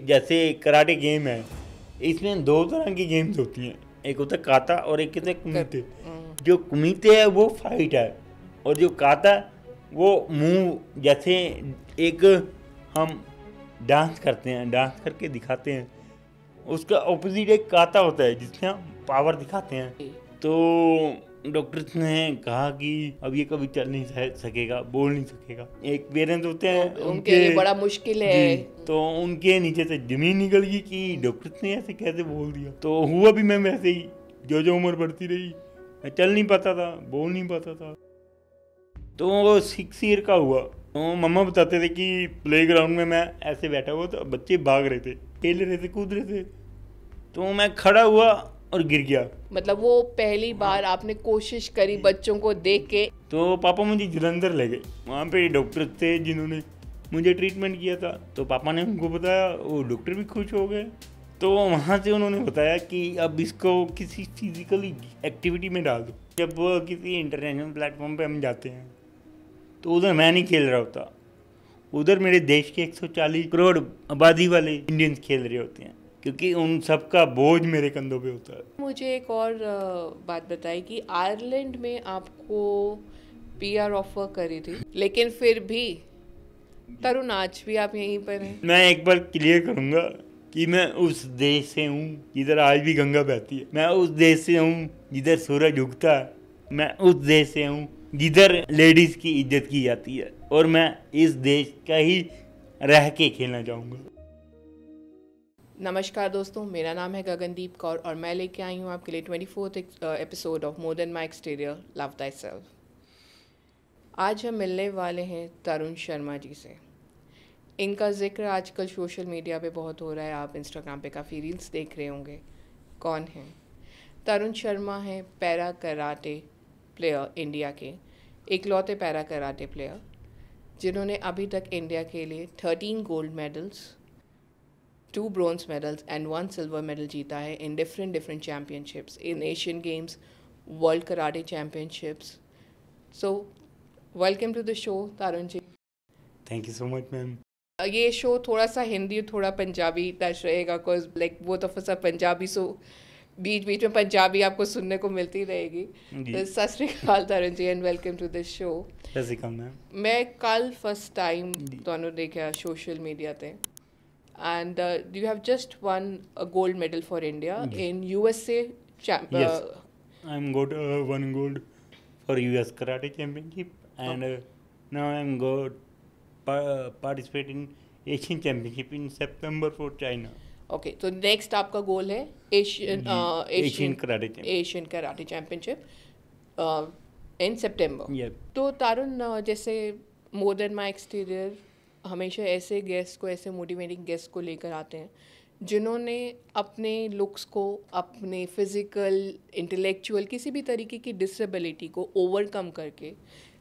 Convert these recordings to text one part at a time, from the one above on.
जैसे karate game है, इसमें दो तरह की गेम्स होती हैं, एक होता है काता और एक होता है कुमिते। जो कुमिते है वो फाइट है, और जो काता वो मूव, जैसे एक हम डांस करते हैं, डांस करके दिखाते हैं, उसका ऑपोजिट एक काता होता है जिससे हम पावर दिखाते हैं। तो डॉक्टर्स ने कहा कि अब ये कभी चल नहीं सकेगा, बोल नहीं सकेगा। एक पेरेंट्स होते हैं उनके लिए बड़ा मुश्किल है। जी, तो उनके नीचे से जमीन निकल गई कि डॉक्टर्स ने ऐसे कैसे बोल दिया। तो हुआ भी मैं वैसे ही, जो उम्र बढ़ती रही मैं चल नहीं पाता था, बोल नहीं पाता था। तो वो 6 ईयर का हुआ। तो मम्मा बताते थे कि प्लेग्राउंड में मैं ऐसे बैठा हुआ, तो बच्चे भाग रहे थे, खेल रहे थे, कूद रहे थे, तो मैं खड़ा हुआ और गिर गया। मतलब वो पहली बार आपने कोशिश करी बच्चों को देख के। तो पापा मुझे जलंधर ले गए, वहाँ पे डॉक्टर थे जिन्होंने मुझे ट्रीटमेंट किया था। तो पापा ने उनको बताया, वो डॉक्टर भी खुश हो गए। तो वहाँ से उन्होंने बताया कि अब इसको किसी फिजिकली एक्टिविटी में डाल दो। जब किसी इंटरनेशनल प्लेटफॉर्म पे हम जाते हैं तो उधर मैं नहीं खेल रहा होता, उधर मेरे देश के 140 करोड़ आबादी वाले इंडियंस खेल रहे होते हैं, क्योंकि उन सबका बोझ मेरे कंधों पे होता है। मुझे एक और बात बताई कि आयरलैंड में आपको पीआर ऑफर करी थी, लेकिन फिर भी तरुण आज भी आप यहीं पर हैं। मैं एक बार क्लियर करूंगा कि मैं उस देश से हूँ जिधर आज भी गंगा बहती है। मैं उस देश से हूँ जिधर सूरज उगता है। मैं उस देश से हूँ जिधर लेडीज की इज्जत की जाती है, और मैं इस देश का ही रह के खेलना चाहूँगा। नमस्कार दोस्तों, मेरा नाम है गगनदीप कौर और मैं लेके आई हूँ आपके लिए 24th episode of more than my exterior, love thy self. आज हम मिलने वाले हैं तरुण शर्मा जी से। इनका जिक्र आजकल सोशल मीडिया पे बहुत हो रहा है, आप इंस्टाग्राम पे काफ़ी रील्स देख रहे होंगे। कौन है तरुण शर्मा? है पैरा कराटे प्लेयर, इंडिया के इकलौते पैरा कराटे प्लेयर जिन्होंने अभी तक इंडिया के लिए 13 gold medals, 2 bronze medals and 1 silver medal जीता है in different championships, in Asian Games, World karate championships. So welcome to the show Tarun ji. Thank you so much ma'am. ये शो थोड़ा सा हिंदी थोड़ा पंजाबी टच रहेगा, because like both of us are Punjabi, so बीच बीच में पंजाबी आपको सुनने को मिलती रहेगी। तो सत श्री अकाल Tarun ji and welcome to this show. सत श्री अकाल मैम। मैं कल फर्स्ट टाइम ਤੁਹਾਨੂੰ देखा सोशल मीडिया ਤੇ, and you have just won a gold medal for India in USA Yes, I'm got one gold for US Karate Championship, and now I'm got participate in Asian Championship in September for China. Okay, तो next आपका गोल है Asian karate championship इन सितंबर। Yep. तो तारुण, जैसे more than माई exterior हमेशा ऐसे guest को, ऐसे motivating guest को लेकर आते हैं जिन्होंने अपने लुक्स को, अपने फिज़िकल, इंटेलेक्चुअल, किसी भी तरीके की डिसेबिलिटी को ओवरकम करके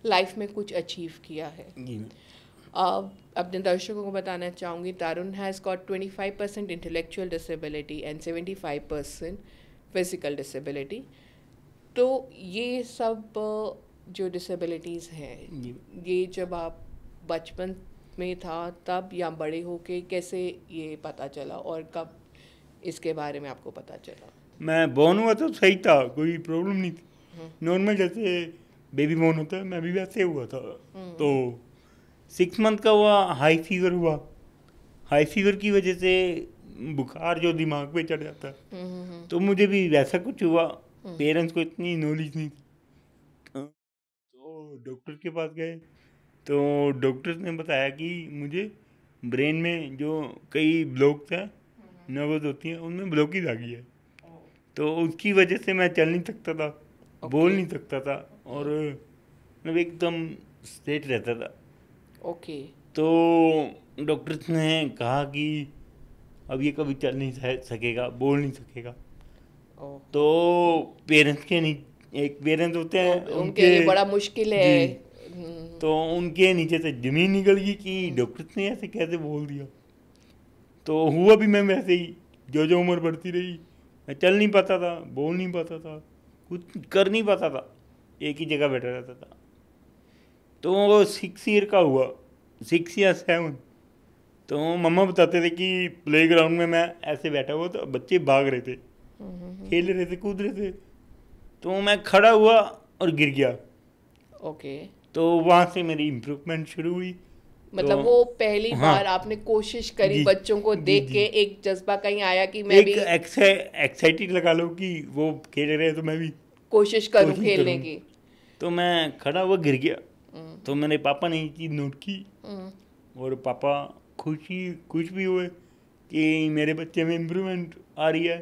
लाइफ में कुछ अचीव किया है। अपने दर्शकों को बताना चाहूँगी, Tarun has got 25% intellectual disability and 75% physical disability. तो ये सब जो डिसेबिलिटीज़ हैं, ये जब आप बचपन में था तब या बड़े होके कैसे ये पता चला, और कब इसके बारे में आपको पता चला? मैं बोर्न हुआ तो सही था, कोई प्रॉब्लम नहीं थी, नॉर्मल जैसे बेबी बोर्न होता है, मैं भी वैसे हुआ था। तो 6 मंथ का हुआ, हाई फीवर हुआ। हाई फीवर की वजह से बुखार जो दिमाग पे चढ़ जाता है, तो मुझे भी वैसा कुछ हुआ। पेरेंट्स को इतनी नॉलेज नहीं थी, तो डॉक्टर के पास गए, तो डॉक्टर ने बताया कि मुझे ब्रेन में जो कई ब्लॉक्स हैं, नर्वस होती हैं, उनमें ब्लॉकेज आ गई है। तो उसकी वजह से मैं चल नहीं सकता था, बोल नहीं सकता था, और मतलब एकदम स्ट्रेट रहता था। ओके। तो डॉक्टर्स ने कहा कि अब ये कभी चल नहीं सकेगा, बोल नहीं सकेगा। तो पेरेंट्स के नहीं, एक पेरेंट्स होते हैं, उनके लिए बड़ा मुश्किल है। तो उनके नीचे से जमीन निकल गई कि डॉक्टर्स ने ऐसे कैसे बोल दिया। तो हुआ भी मैं वैसे ही, जो उम्र बढ़ती रही मैं चल नहीं पाता था, बोल नहीं पाता था, कुछ कर नहीं पाता था, एक ही जगह बैठा रहता था। तो वो 6 ईयर का हुआ, 6 या 7। तो मम्मा बताते थे कि प्लेग्राउंड में मैं ऐसे बैठा हुआ तो बच्चे भाग रहे थे, खेल रहे थे, कूद रहे थे, तो मैं खड़ा हुआ और गिर गया। ओके। तो वहाँ से मेरी इम्प्रूवमेंट शुरू हुई। मतलब तो वो पहली हाँ बार आपने कोशिश करी, जी बच्चों को जी देख जी, के एक जज्बा कहीं आया कि मैं एक भी एक्साइटेड लगा लो कि वो खेल रहे हैं तो मैं भी कोशिश करूं कोशिश खेलने करूँ। की। तो मैं खड़ा हुआ गिर गया। हम्म, तो मेरे पापा ने ये चीज़ नोट की हम्म, और पापा खुश भी हुए कि मेरे बच्चे में इम्प्रूवमेंट आ रही है।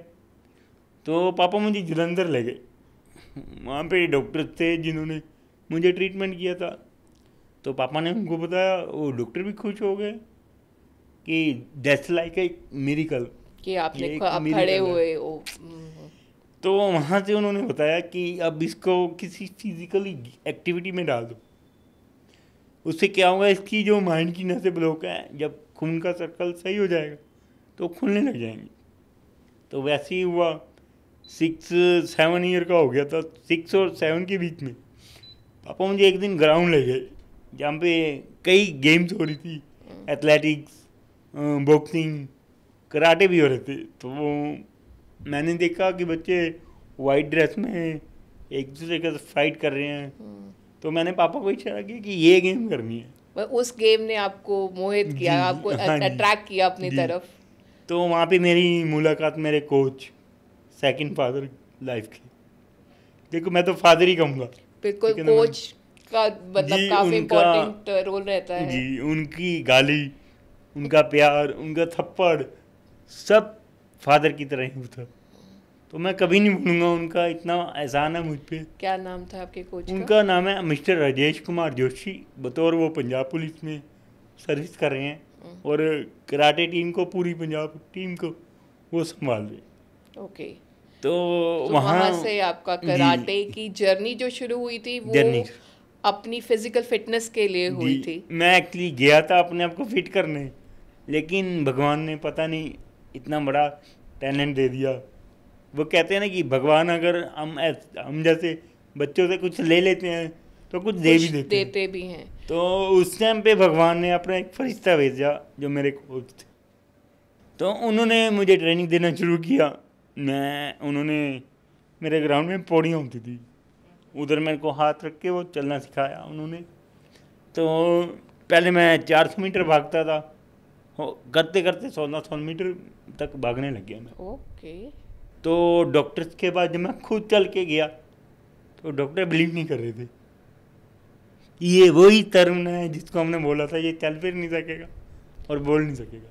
तो पापा मुझे जलंधर ले गए, वहाँ पे डॉक्टर थे जिन्होंने मुझे ट्रीटमेंट किया था। तो पापा ने उनको बताया, वो डॉक्टर भी खुश हो गए कि दैट्स लाइक ए मिरेकल, कि आपने ये एक आप खड़े मिरेकल है। हुए ओ। तो वहाँ से उन्होंने बताया कि अब इसको किसी फिजिकली एक्टिविटी में डाल दो, उससे क्या होगा, इसकी जो माइंड की नसें ब्लॉक है, जब खून का सर्कल सही हो जाएगा तो खुलने लग जाएंगी। तो वैसे ही हुआ। 6-7 ईयर का हो गया था, 6 और 7 के बीच में पापा मुझे एक दिन ग्राउंड ले गए जहाँ पे कई गेम्स हो रही थी, एथलेटिक्स, बॉक्सिंग, कराटे भी हो रहे थे। तो वो मैंने देखा कि बच्चे वाइट ड्रेस में एक दूसरे के साथ फाइट कर रहे हैं। तो मैंने पापा को इशारा किया कि ये गेम करनी है। उस गेम ने आपको मोहित किया, जी आपको हाँ जी अट्रैक्ट किया अपनी जी। तरफ। तो वहाँ पे मेरी मुलाकात मेरे कोच, सेकंड फादर लाइफ की। देखो मैं तो फादर ही कहूँगा, बिल्कुल, ठीक है ना मैम? कोच का मतलब जी काफी उनका, इम्पोर्टेंट रोल रहता है। जी उनकी गाली, उनका प्यार, उनका थप्पड़, सब फादर की तरह ही था। तो मैं कभी नहीं भूलूंगा, उनका इतना एहसान है मुझ पे। क्या नाम था आपके कोच का? उनका नाम है मिस्टर राजेश कुमार जोशी। बतौर वो पंजाब पुलिस में सर्विस कर रहे हैं और कराटे टीम को, पूरी पंजाब टीम को वो संभाल रहे। ओके। तो तो वहाँ वहाँ से आपका जी कराटे की जर्नी जो शुरू हुई थी वो जर्नी, अपनी फिजिकल फिटनेस के लिए जी हुई थी। मैं एक्चुअली गया था अपने आप को फिट करने, लेकिन भगवान ने पता नहीं इतना बड़ा टैलेंट दे दिया। वो कहते हैं ना कि भगवान अगर हम जैसे बच्चों से कुछ ले लेते हैं तो कुछ दे भी कुछ देते हैं। देते भी हैं। तो उस टाइम पे भगवान ने अपना एक फरिश्ता भेजा जो मेरे कोच थे। तो उन्होंने मुझे ट्रेनिंग देना शुरू किया। उन्होंने मेरे ग्राउंड में पौड़ियाँ होती थी, उधर मेरे को हाथ रख के वो चलना सिखाया उन्होंने। तो पहले मैं 400 मीटर भागता था, करते करते 1600 मीटर तक भागने लग गया मैं। ओके। तो डॉक्टर्स के बाद जब मैं खुद चल के गया तो डॉक्टर बिलीव नहीं कर रहे थे कि ये वही तरुण है जिसको हमने बोला था ये चल फिर नहीं सकेगा और बोल नहीं सकेगा।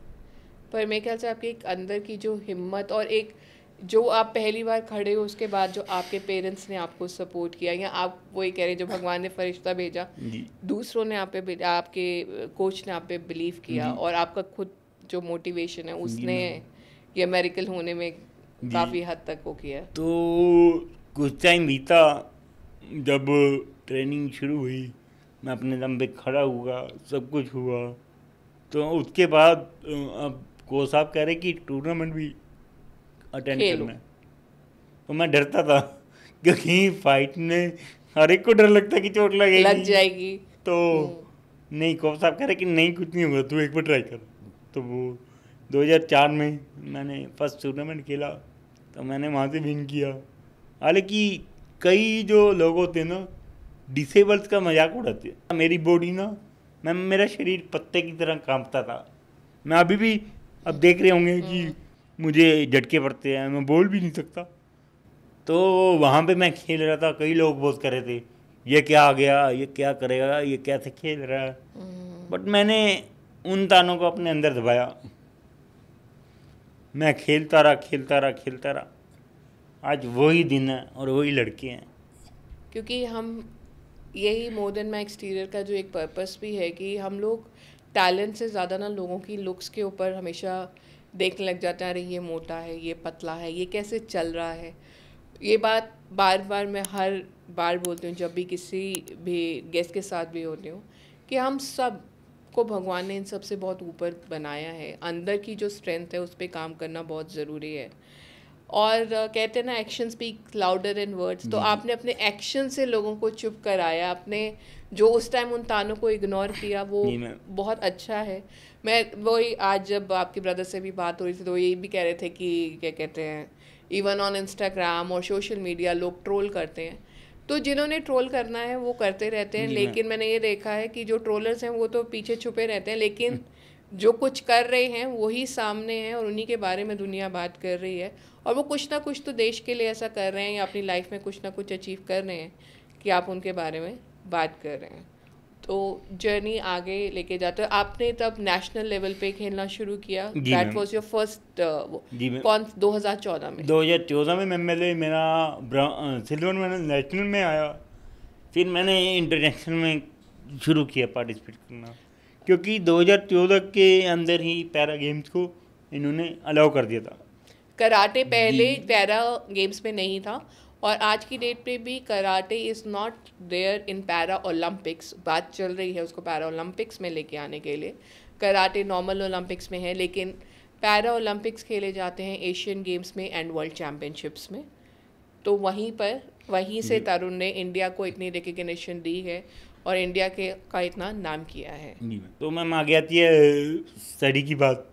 पर मेरे ख्याल से आपके एक अंदर की जो हिम्मत और एक जो आप पहली बार खड़े हो, उसके बाद जो आपके पेरेंट्स ने आपको सपोर्ट किया, या आप वही कह रहे हैं जो भगवान ने फरिश्ता भेजा, जी दूसरों ने आप पे, आपके कोच ने आप पे बिलीव किया, जी और आपका खुद जो मोटिवेशन है जी उसने मैम ये मेरिकल होने में जी। काफ़ी हद तक वो किया। तो कुछ टाइम बीता, जब ट्रेनिंग शुरू हुई, मैं अपने दम पे खड़ा हुआ, सब कुछ हुआ। तो उसके बाद अब कोच साहब कह रहे कि टूर्नामेंट भी अटेंड खेलो। करना है। तो मैं डरता था क्योंकि फाइट में हर एक को डर लगता है कि चोट लग लगेगी। जाएगी। तो नहीं, कोच साहब कह रहे कि नहीं कुछ नहीं होगा, तू एक बार ट्राई कर। तो वो 2004 में मैंने फर्स्ट टूर्नामेंट खेला, तो मैंने वहाँ से विन किया। हालांकि कई जो लोग होते हैं ना, डिसेबल्स का मजाक उड़ाते हैं। मेरी बॉडी ना, मेरा शरीर पत्ते की तरह कांपता था। मैं अभी भी, अब देख रहे होंगे कि मुझे झटके पड़ते हैं, मैं बोल भी नहीं सकता। तो वहाँ पे मैं खेल रहा था, कई लोग बहुत कर रहे थे ये क्या आ गया, ये क्या करेगा, ये कैसे खेल रहा है। बट मैंने उन तानों को अपने अंदर दबाया, मैं खेलता रहा खेलता रहा खेलता रहा। आज वही दिन है और वही लड़के हैं। क्योंकि हम यही मोर देन माई एक्सटीरियर का जो एक पर्पस भी है कि हम लोग टैलेंट से ज़्यादा ना लोगों की लुक्स के ऊपर हमेशा देखने लग जाते हैं, अरे ये मोटा है, ये पतला है, ये कैसे चल रहा है। ये बात बार बार मैं हर बार बोलती हूँ जब भी किसी भी गेस्ट के साथ भी होती हूँ कि हम सब को भगवान ने इन सब से बहुत ऊपर बनाया है। अंदर की जो स्ट्रेंथ है उस पर काम करना बहुत ज़रूरी है। और कहते हैं ना एक्शन स्पीक लाउडर इन वर्ड्स, तो आपने अपने एक्शन से लोगों को चुप कराया, आपने जो उस टाइम उन तानों को इग्नोर किया वो बहुत अच्छा है। मैं वही आज जब आपके ब्रदर से भी बात हो रही थी तो ये भी कह रहे थे कि क्या कहते हैं, इवन ऑन इंस्टाग्राम और सोशल मीडिया लोग ट्रोल करते हैं, तो जिन्होंने ट्रोल करना है वो करते रहते हैं, लेकिन मैंने ये देखा है कि जो ट्रोलर्स हैं वो तो पीछे छुपे रहते हैं, लेकिन जो कुछ कर रहे हैं वही सामने हैं और उन्हीं के बारे में दुनिया बात कर रही है, और वो कुछ ना कुछ तो देश के लिए ऐसा कर रहे हैं या अपनी लाइफ में कुछ ना कुछ अचीव कर रहे हैं कि आप उनके बारे में बात कर रहे हैं। तो जर्नी आगे लेके जाते हो। आपने तब नेशनल लेवल पे खेलना शुरू किया, दैट वाज योर फर्स्ट कौन 2014 में? 2014 में मेरा सिल्वर मेडल नेशनल में आया, फिर मैंने इंटरनेशनल में शुरू किया पार्टिसिपेट करना, क्योंकि 2014 के अंदर ही पैरा गेम्स को इन्होंने अलाउ कर दिया था। कराटे पहले पैरा गेम्स में नहीं था, और आज की डेट पे भी karate is not there in para Olympics. बात चल रही है उसको पैरा ओलंपिक्स में लेके आने के लिए। कराटे नॉर्मल ओलंपिक्स में है, लेकिन पैरा ओलंपिक्स खेले जाते हैं एशियन गेम्स में एंड वर्ल्ड चैम्पियनशिप्स में। तो वहीं से तरुण ने इंडिया को इतनी रिकग्निशन दी है और इंडिया का इतना नाम किया है। तो मैम आगे आती है स्टडी की बात।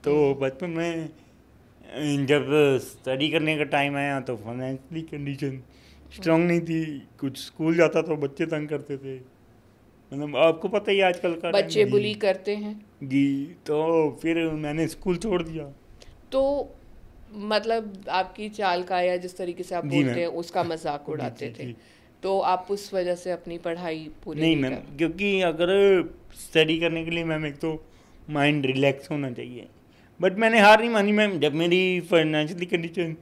तो बचपन में जब स्टडी करने का टाइम आया तो फाइनेंशियली कंडीशन स्ट्रांग नहीं थी, कुछ स्कूल जाता तो बच्चे तंग करते थे, मतलब आपको पता ही आजकल का बच्चे बुली करते हैं जी। तो फिर मैंने स्कूल छोड़ दिया। तो मतलब आपकी चाल का या जिस तरीके से आप बोलते हैं उसका मजाक उड़ाते थे, तो आप उस वजह से अपनी पढ़ाई पूरी नहीं मैम, क्योंकि अगर स्टडी करने के लिए मैम एक तो माइंड रिलैक्स होना चाहिए, बट मैंने हार नहीं मानी मैम। जब मेरी फाइनेंशियली कंडीशन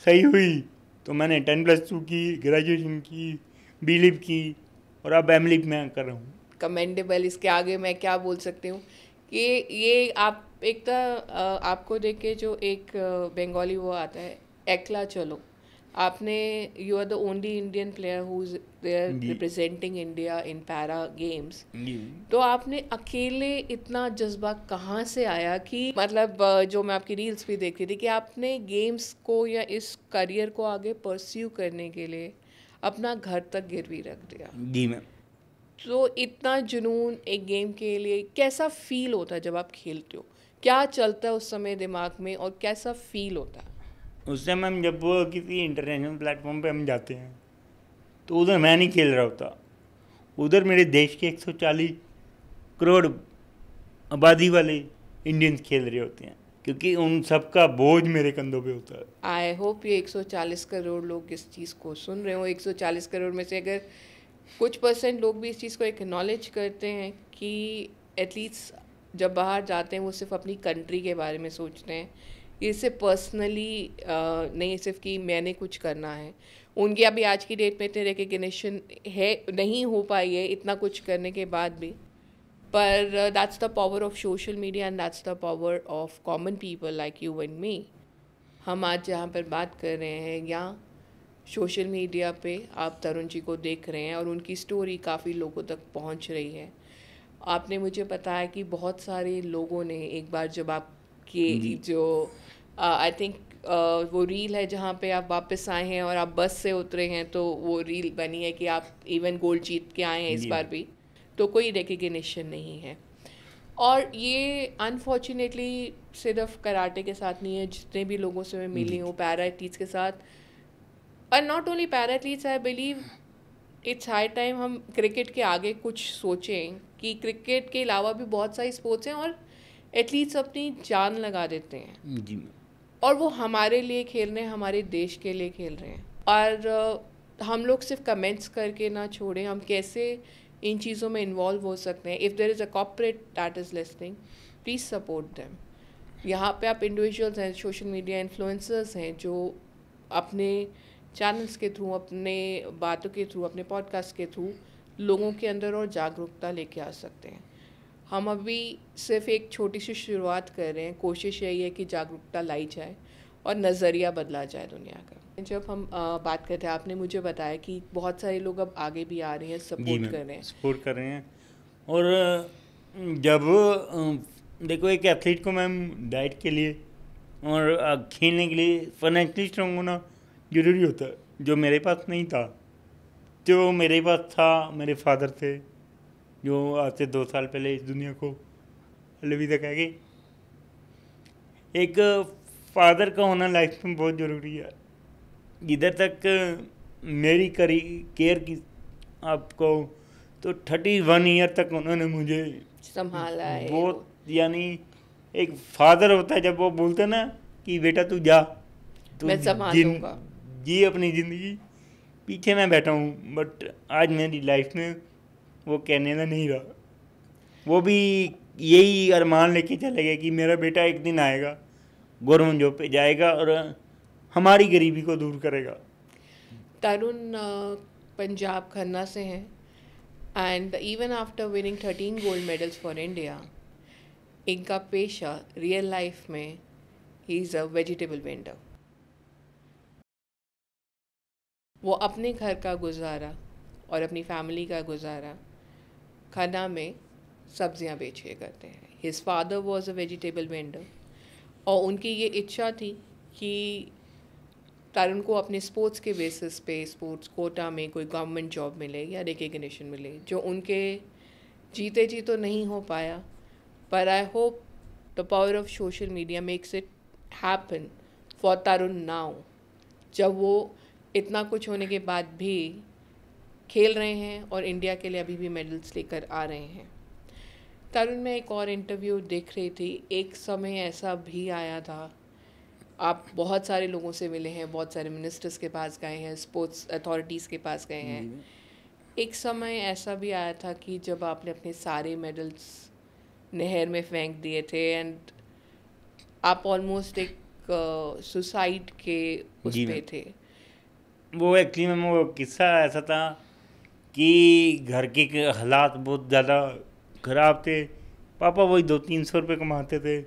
सही हुई तो मैंने 10+2 की, ग्रेजुएशन की, बीलिप की, और अब एमलिप में कर रहा हूँ। कमेंडेबल। इसके आगे मैं क्या बोल सकती हूँ कि ये आप एक तो आपको देख के जो एक बंगाली वो आता है एकला चलो, आपने you are the only Indian player who is there representing India in para games. तो आपने अकेले इतना जज्बा कहाँ से आया कि मतलब जो मैं आपकी रील्स भी देखती थी कि आपने गेम्स को या इस करियर को आगे परस्यू करने के लिए अपना घर तक गिरवी रख दिया? जी मैम। तो इतना जुनून एक गेम के लिए कैसा फील होता है जब आप खेलते हो? क्या चलता है उस समय दिमाग में और कैसा फील होता है उस समय मैम? जब वो किसी इंटरनेशनल प्लेटफॉर्म पे हम जाते हैं तो उधर मैं नहीं खेल रहा होता, उधर मेरे देश के 140 करोड़ आबादी वाले इंडियंस खेल रहे होते हैं, क्योंकि उन सबका बोझ मेरे कंधों पे होता है। आई होप ये 140 करोड़ लोग इस चीज़ को सुन रहे हो। 140 करोड़ में से अगर कुछ % लोग भी इस चीज़ को एक्नॉलेज करते हैं कि एटलीस्ट जब बाहर जाते हैं वो सिर्फ अपनी कंट्री के बारे में सोचते हैं, ये सिर्फ पर्सनली नहीं सिर्फ कि मैंने कुछ करना है। उनकी अभी आज की डेट में इतनी रिकग्निशन है नहीं हो पाई है इतना कुछ करने के बाद भी, पर that's the power of social media and that's the power of common people like you and me. हम आज जहाँ पर बात कर रहे हैं या सोशल मीडिया पे आप तरुण जी को देख रहे हैं और उनकी स्टोरी काफ़ी लोगों तक पहुंच रही है। आपने मुझे बताया कि बहुत सारे लोगों ने एक बार जब आपके जो आई थिंक वो रील है जहाँ पे आप वापस आए हैं और आप बस से उतरे हैं, तो वो रील बनी है कि आप इवन गोल्ड जीत के आए हैं इस बार भी, तो कोई रिकग्निशन नहीं है। और ये अनफॉर्चुनेटली सिर्फ कराटे के साथ नहीं है, जितने भी लोगों से मैं मिली हूँ पैरा एथलीट्स के साथ, और not only para athletes, I believe it's high time हम क्रिकेट के आगे कुछ सोचें कि क्रिकेट के अलावा भी बहुत सारी स्पोर्ट्स हैं और एथलीट्स अपनी जान लगा देते हैं जी, और वो हमारे लिए खेल रहे हैं, हमारे देश के लिए खेल रहे हैं। और हम लोग सिर्फ कमेंट्स करके ना छोड़ें, हम कैसे इन चीज़ों में इन्वॉल्व हो सकते हैं। If there is a corporate that is listening, please support them. यहाँ पे आप इंडिविजुअल्स हैं, सोशल मीडिया इन्फ्लुएंसर्स हैं जो अपने चैनल्स के थ्रू, अपने बातों के थ्रू, अपने पॉडकास्ट के थ्रू लोगों के अंदर और जागरूकता लेके आ सकते हैं। हम अभी सिर्फ एक छोटी सी शुरुआत कर रहे हैं, कोशिश यही है कि जागरूकता लाई जाए और नज़रिया बदला जाए दुनिया का। जब हम बात करते हैं, आपने मुझे बताया कि बहुत सारे लोग अब आगे भी आ रहे हैं, सपोर्ट कर रहे हैं। और जब देखो एक एथलीट को मैम डाइट के लिए और खेलने के लिए फाइनेंशियली स्ट्रांग होना ज़रूरी होता है, जो मेरे पास नहीं था। जो मेरे पास था, मेरे फादर थे, जो आज से 2 साल पहले इस दुनिया को अलविदा कह गए। एक फादर का होना लाइफ में बहुत ज़रूरी है। इधर तक मेरी करी केयर की आपको, तो 31 ईयर तक उन्होंने मुझे संभाला है। बहुत, यानी एक फादर होता है जब वो बोलते हैं ना कि बेटा तू जा, तू मैं संभाल लूंगा। जी अपनी ज़िंदगी, पीछे मैं बैठा हूँ। बट आज मेरी लाइफ में वो कहने का नहीं रहा। वो भी यही अरमान लेके चले गए कि मेरा बेटा एक दिन आएगा, गवर्नमेंट जॉब पे जाएगा और हमारी गरीबी को दूर करेगा। तरुण पंजाब खन्ना से हैं and even after winning 13 gold medals for India, इनका पेशा रियल लाइफ में he is a vegetable vendor. वो अपने घर का गुजारा और अपनी फैमिली का गुजारा खन्ना में सब्जियां बेच के करते हैं। His father was a vegetable vendor और उनकी ये इच्छा थी कि तरुण को अपने स्पोर्ट्स के बेसिस पे स्पोर्ट्स कोटा में कोई गवर्नमेंट जॉब मिले या रिकग्निशन मिले, जो उनके जीते जी तो नहीं हो पाया। पर I hope the power of social media makes it happen for Tarun now, जब वो इतना कुछ होने के बाद भी खेल रहे हैं और इंडिया के लिए अभी भी मेडल्स लेकर आ रहे हैं। तरुण में एक और इंटरव्यू देख रही थी, एक समय ऐसा भी आया था, आप बहुत सारे लोगों से मिले हैं, बहुत सारे मिनिस्टर्स के पास गए हैं, स्पोर्ट्स अथॉरिटीज़ के पास गए हैं। एक समय ऐसा भी आया था कि जब आपने अपने सारे मेडल्स नहर में फेंक दिए थे एंड आप ऑलमोस्ट एक सुसाइड के उस पे थे। वो एक्चुअली में वो किस्सा ऐसा था कि घर के हालात बहुत ज़्यादा ख़राब थे। पापा वही 200-300 रुपये कमाते थे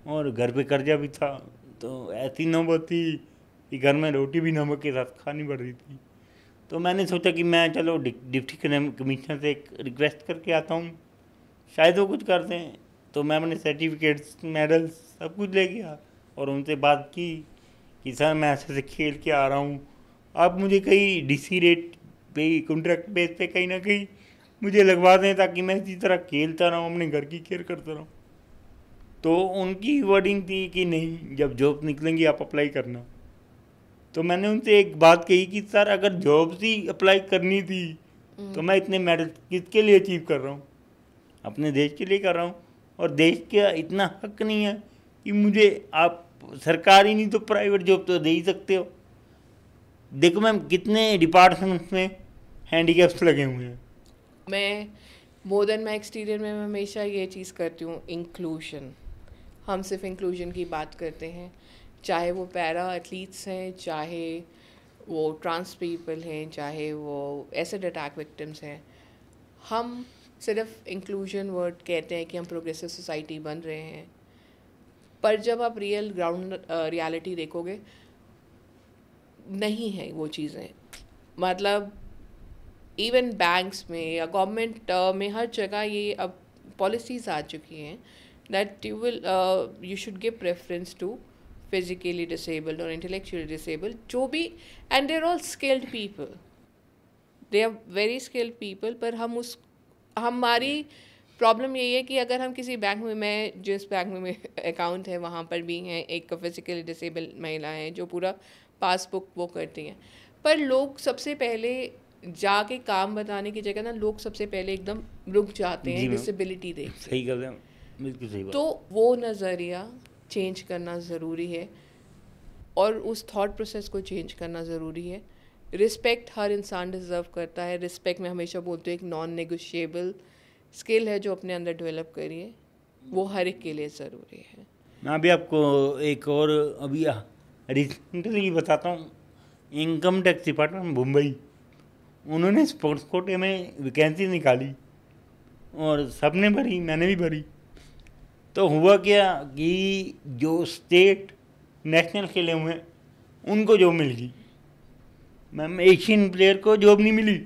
और घर पे कर्जा भी था, तो ऐसी नौबत थी कि घर में रोटी भी नमक के साथ खानी पड़ रही थी। तो मैंने सोचा कि मैं चलो डिप्टी कमिश्नर से एक रिक्वेस्ट करके आता हूँ, शायद वो कुछ कर दें। तो मैं अपने सर्टिफिकेट्स, मेडल्स सब कुछ ले गया और उनसे बात की कि सर मैं ऐसे से खेल के आ रहा हूँ, आप मुझे कहीं DC रेट पे, कॉन्ट्रैक्ट बेस पे कहीं ना कहीं मुझे लगवा दें, ताकि मैं इसी तरह खेलता रहूँ, अपने घर की केयर करता रहूँ। तो उनकी वर्डिंग थी कि नहीं, जब जॉब निकलेंगी आप अप्लाई करना। तो मैंने उनसे एक बात कही कि सर अगर जॉब्स ही अप्लाई करनी थी तो मैं इतने मेडल किसके लिए अचीव कर रहा हूँ? अपने देश के लिए कर रहा हूँ। और देश का इतना हक नहीं है कि मुझे आप सरकारी नहीं तो प्राइवेट जॉब तो दे ही सकते हो। देखो मैम, कितने डिपार्टमेंट्स में हैंडीकैप्स लगे हुए हैं। मैं मोर देन माई एक्सटीरियर में हमेशा ये चीज़ करती हूँ, इंक्लूजन। हम सिर्फ इंक्लूजन की बात करते हैं, चाहे वो पैरा एथलीट्स हैं, चाहे वो ट्रांस पीपल हैं, चाहे वो एसिड अटैक विक्टिम्स हैं। हम सिर्फ इंक्लूजन वर्ड कहते हैं कि हम प्रोग्रेसिव सोसाइटी बन रहे हैं, पर जब आप रियल ग्राउंड रियलिटी देखोगे, नहीं है वो चीज़ें। मतलब इवन बैंक्स में या गवर्नमेंट में हर जगह ये अब पॉलिसीज़ आ चुकी हैं that you should give preference to physically disabled और इंटेलेक्चुअली डिसेबल्ड, जो भी, and there all skilled people, they are very skilled people. पर हमारी प्रॉब्लम यही है कि अगर हम किसी बैंक में, मैं जिस बैंक में अकाउंट है वहाँ पर भी हैं एक फिजिकली डिसेबल्ड महिला हैं जो पूरा पासबुक वो करती हैं, पर लोग सबसे पहले जाके काम बताने की जगह ना, लोग सबसे पहले एकदम रुक जाते हैं डिसेबिलिटी देख के। सही कर रहे हैं, बिल्कुल सही बात। तो वो नज़रिया चेंज करना ज़रूरी है और उस थॉट प्रोसेस को चेंज करना ज़रूरी है। रिस्पेक्ट हर इंसान डिज़र्व करता है। रिस्पेक्ट में हमेशा बोलते हैं एक नॉन नेगोशिएबल स्किल है जो अपने अंदर डेवलप करिए, वो हर एक के लिए ज़रूरी है। मैं अभी आपको एक और अभी रिसेंटली बताता हूँ। इनकम टैक्स डिपार्टमेंट मुंबई, उन्होंने स्पोर्ट्स कोटे में वैकेंसी निकाली और सबने भरी, मैंने भी भरी। तो हुआ क्या कि जो स्टेट नेशनल खेले हुए हैं उनको जॉब मिल गई, मैम एशियन प्लेयर को जॉब नहीं मिली।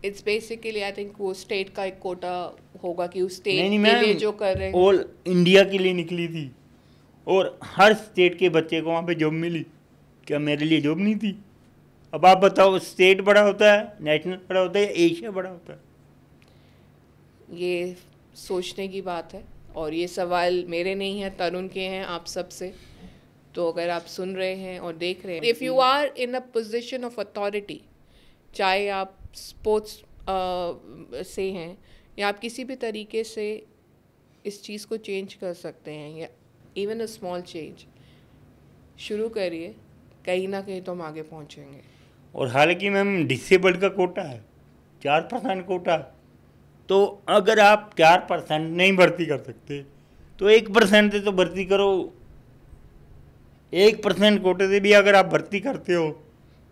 इट्स बेसिकली आई थिंक वो स्टेट का एक कोटा होगा कि उस स्टेट नहीं के लिए जो कर रहे हैं। ऑल इंडिया के लिए निकली थी और हर स्टेट के बच्चे को वहाँ पे जॉब मिली। क्या मेरे लिए जॉब नहीं थी? अब आप बताओ, स्टेट बड़ा होता है, नेशनल बड़ा होता है, या एशिया बड़ा होता है? ये सोचने की बात है, और ये सवाल मेरे नहीं है, तरुण के हैं आप सब से। तो अगर आप सुन रहे हैं और देख रहे हैं, if you are in a position of authority, चाहे आप स्पोर्ट्स से हैं या आप किसी भी तरीके से इस चीज़ को चेंज कर सकते हैं, या इवन अ स्मॉल चेंज शुरू करिए, कहीं ना कहीं तो हम आगे पहुंचेंगे। और हालांकि मैम डिसेबल्ड का कोटा है 4% कोटा, तो अगर आप 4% नहीं भर्ती कर सकते तो 1% से तो भर्ती करो। 1% कोटे से भी अगर आप भर्ती करते हो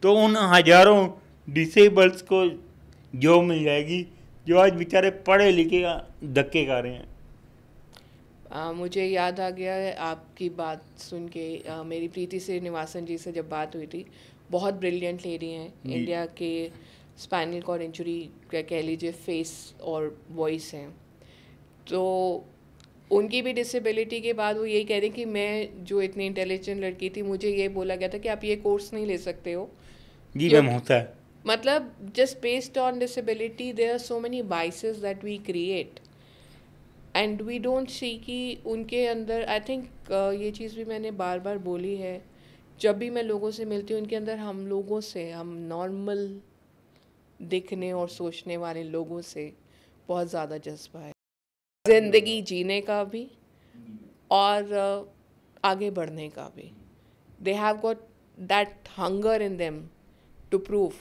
तो उन हजारों डिसेबल्स को जॉब मिल जाएगी जो आज बेचारे पढ़े लिखे धक्के खा रहे हैं। मुझे याद आ गया है आपकी बात सुन के, मेरी प्रीति श्रीनिवासन जी से जब बात हुई थी, बहुत ब्रिलियंट लेडी हैं, इंडिया के स्पाइनल कॉर्ड इंजरी कह लीजिए फेस और वॉइस हैं। तो उनकी भी डिसेबिलिटी के बाद वो यही कह रहे हैं कि मैं जो इतनी इंटेलिजेंट लड़की थी, मुझे ये बोला गया था कि आप ये कोर्स नहीं ले सकते हो। जी मैम, होता है। मतलब just based on disability there are so many biases that we create and we don't see कि उनके अंदर, आई थिंक ये चीज़ भी मैंने बार बार बोली है, जब भी मैं लोगों से मिलती हूँ, उनके अंदर हम लोगों से, हम नॉर्मल दिखने और सोचने वाले लोगों से बहुत ज़्यादा जज्बा है, ज़िंदगी जीने का भी और आगे बढ़ने का भी। They have got that hunger in them to prove.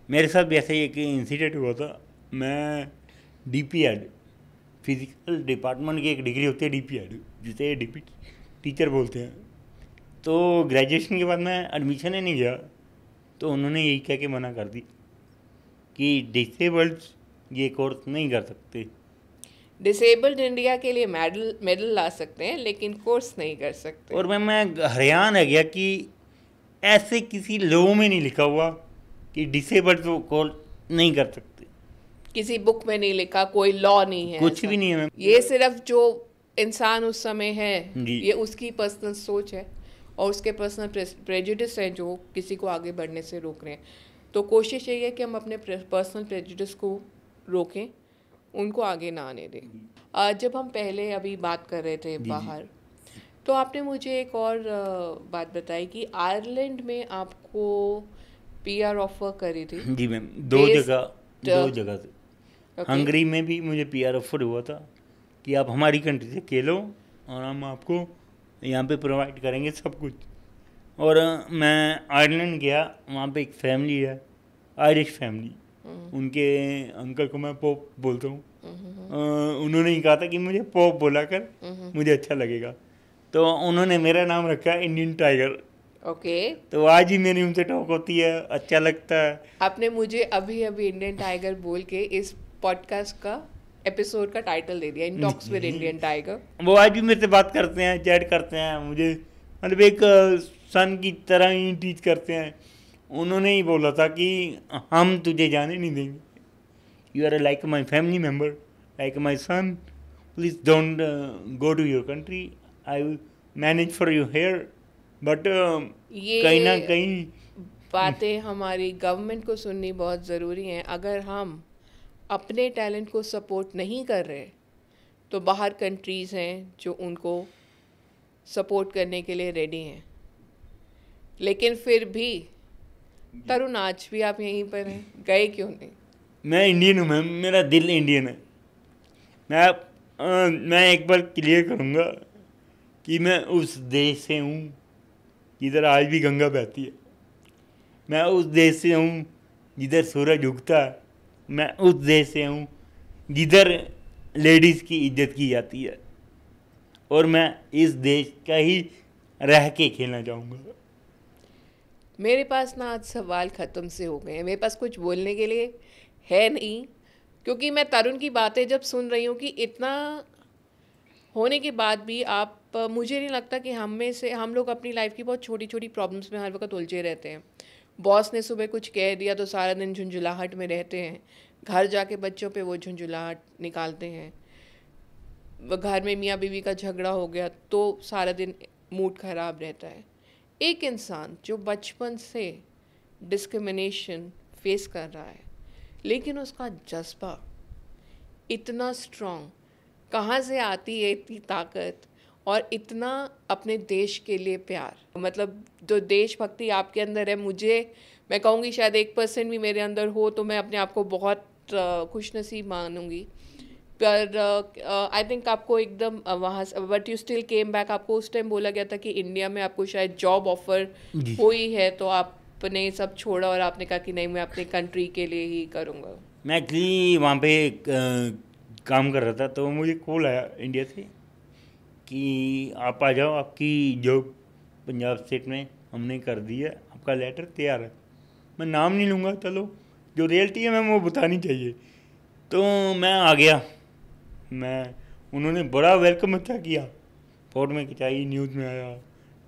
मेरे साथ भी ऐसा ही एक इंसिडेंट हुआ था। मैं DP-एड, फिजिकल डिपार्टमेंट की एक डिग्री होती है DP-एड, जिसे DP टीचर बोलते हैं। तो ग्रेजुएशन के बाद मैं एडमिशन ही नहीं गया, तो उन्होंने यही कह के मना कर दी कि डिसेबल्ड ये कोर्स नहीं कर सकते। डिसेबल्ड इंडिया के लिए मेडल ला सकते हैं, लेकिन कोर्स नहीं कर सकते। और मैं हैरान रह गया कि ऐसे किसी लॉ में नहीं लिखा हुआ कि डिसेबल्ड तो कोर्स नहीं कर सकते। किसी बुक में नहीं लिखा, कोई लॉ नहीं है, कुछ भी नहीं है मैम। ये सिर्फ जो इंसान उस समय है, जी। ये उसकी पर्सनल सोच है और उसके पर्सनल प्रेजुडिस हैं जो किसी को आगे बढ़ने से रोक रहे हैं। तो कोशिश यही है कि हम अपने पर्सनल प्रेजुडिस को रोकें, उनको आगे ना आने दें। जब हम पहले अभी बात कर रहे थे बाहर, तो आपने मुझे एक और बात बताई कि आयरलैंड में आपको PR ऑफर करी थी। जी मैम, दो जगह से। हंगरी में भी मुझे PR ऑफर हुआ था कि आप हमारी कंट्री से खेलो और हम आपको यहाँ पे प्रोवाइड करेंगे सब कुछ। और मैं आयरलैंड गया, वहाँ पे एक फैमिली है, आयरिश फैमिली, उनके अंकल को मैं पॉप बोलता हूँ। उन्होंने ही कहा था कि मुझे पॉप बोला कर, मुझे अच्छा लगेगा, तो उन्होंने मेरा नाम रखा इंडियन टाइगर। ओके। तो आज ही मेरी उनसे टॉक होती है, अच्छा लगता है। आपने मुझे अभी अभी इंडियन टाइगर बोल के इस पॉडकास्ट का एपिसोड का टाइटल दे दिया, in talks with Indian tiger. वो आज भी मेरे से बात करते हैं, चैट करते हैं, मुझे मतलब एक सन की तरह ही टीच करते हैं। उन्होंने ही बोला था कि हम तुझे जाने नहीं देंगे, you are like my family member, like my son, please don't go to your country, I will manage for you here. But कहीं ना कहीं बातें हमारी गवर्नमेंट को सुननी बहुत ज़रूरी है। अगर हम अपने टैलेंट को सपोर्ट नहीं कर रहे, तो बाहर कंट्रीज़ हैं जो उनको सपोर्ट करने के लिए रेडी हैं। लेकिन फिर भी तरुण, आज भी आप यहीं पर हैं, गए क्यों नहीं? मैं इंडियन हूँ मैम, मेरा दिल इंडियन है। मैं एक बार क्लियर करूँगा कि मैं उस देश से हूँ जिधर आज भी गंगा बहती है। मैं उस देश से हूँ जिधर सूरज उगता है। मैं उस देश से हूँ जिधर लेडीज़ की इज्जत की जाती है। और मैं इस देश का ही रह के खेलना चाहूँगा। मेरे पास ना आज सवाल ख़त्म से हो गए हैं, मेरे पास कुछ बोलने के लिए है नहीं, क्योंकि मैं तरुण की बातें जब सुन रही हूँ कि इतना होने के बाद भी आप, मुझे नहीं लगता कि हम लोग अपनी लाइफ की बहुत छोटी छोटी प्रॉब्लम्स में हर वक्त उलझे रहते हैं। बॉस ने सुबह कुछ कह दिया तो सारा दिन झुंझुलाहट में रहते हैं, घर जाके बच्चों पे वो झुंझुलाहट निकालते हैं। घर में मियाँ बीवी का झगड़ा हो गया तो सारा दिन मूड ख़राब रहता है। एक इंसान जो बचपन से डिस्क्रिमिनेशन फेस कर रहा है लेकिन उसका जज्बा इतना स्ट्रॉन्ग, कहाँ से आती है इतनी ताकत और इतना अपने देश के लिए प्यार? मतलब जो देशभक्ति आपके अंदर है, मैं कहूँगी शायद 1% भी मेरे अंदर हो तो मैं अपने आप को बहुत खुशनसीब मानूंगी। पर आई थिंक आपको एकदम वहाँ से, but you still came back. आपको उस टाइम बोला गया था कि इंडिया में आपको शायद जॉब ऑफर हुई है, तो आपने सब छोड़ा और आपने कहा कि नहीं, मैं अपने कंट्री के लिए ही करूँगा। मैं एक्चुअली वहाँ पे काम कर रहा था, तो मुझे कॉल आया इंडिया से कि आप आ जाओ, आपकी जॉब पंजाब स्टेट में हमने कर दी है, आपका लेटर तैयार है। मैं नाम नहीं लूँगा, चलो जो रियलिटी है मैम वो बतानी चाहिए। तो मैं आ गया, उन्होंने बड़ा वेलकम अच्छा किया, फोटो में खिंचाई, न्यूज़ में आया,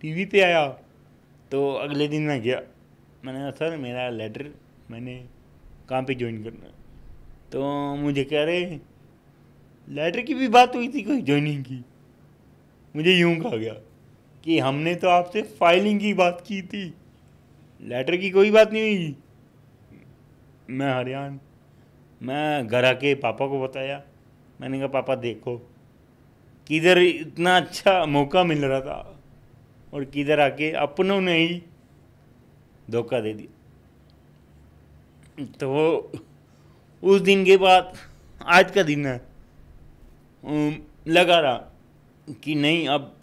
टीवी पे आया। तो अगले दिन मैं गया, मैंने कहा सर मेरा लेटर, मैंने कहाँ पे ज्वाइन करना है। तो मुझे कह रहे लेटर की भी बात हुई थी कोई ज्वाइनिंग की? मुझे यूं कहा गया कि हमने तो आपसे फाइलिंग की बात की थी, लेटर की कोई बात नहीं हुई। मैं हरियाण, मैं घर आके पापा को बताया। मैंने कहा पापा देखो, किधर इतना अच्छा मौका मिल रहा था और किधर आके अपनों ने ही धोखा दे दिया। तो उस दिन के बाद आज का दिन है, लगा रहा कि नहीं, अब